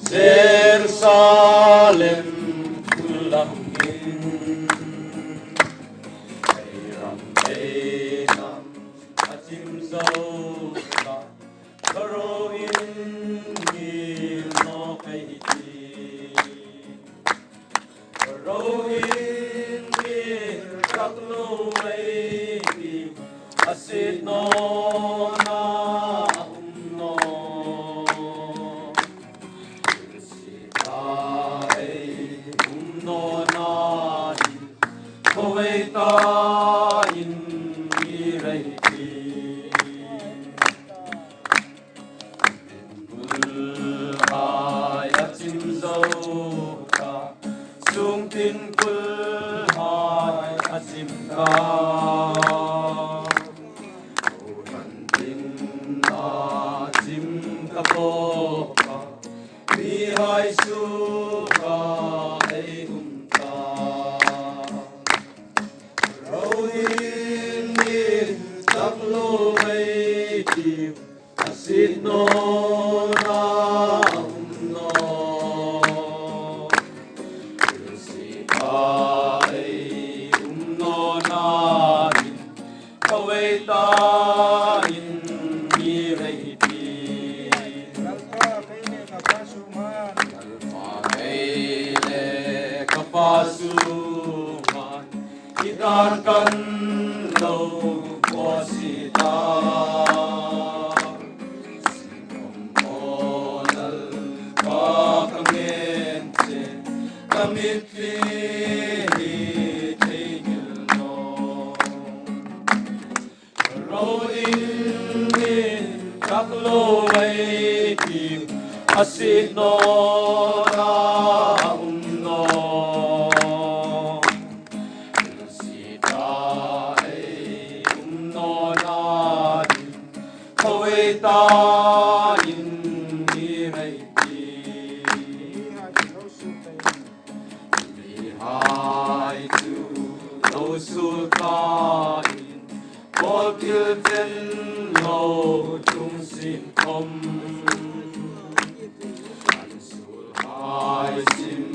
Jerusalem kulangin Ayram Einam Atim Zauka Karoin Gilno Kaiti Karoin Gil Kaklo Maiti Asit no na umno in iraiti kul hai atim zauka sungtin kul hai atim ka urantin atim kapoka mi hai suka ai Asit no na umno Silsikai umno natin Kawaitain niraiti Kalpa kaile kapasuman Idarkan lo posita Kamitli tingilno Roin kaklo maiti asit no na umno Sitai umno natin kawaitain niraiti Hai tu lo sultain Wakil ten lo tung sin kom Ansul hai sim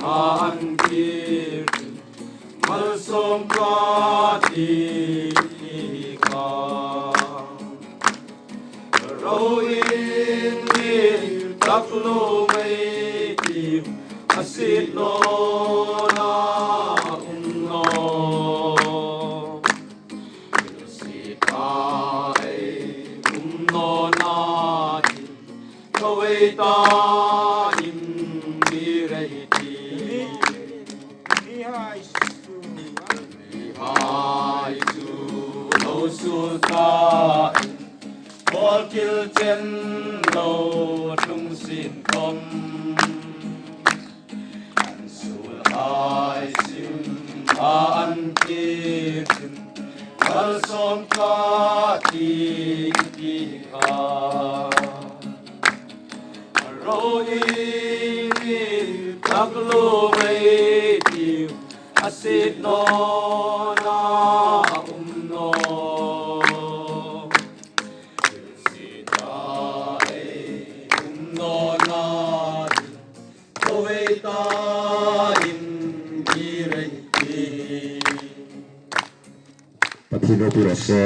an kirtin Malsom kati ka Roin gil taklo may tim Asit no na umno Silsikai umno natin Kawaitain niraiti Lihai tu lo sultain Wakil chen lo tung sin kom Ai sim an kirtin Kalsom kati ka Roin kaklo maiti asit no na umno Sitai umno natin kawaitain Patino Purase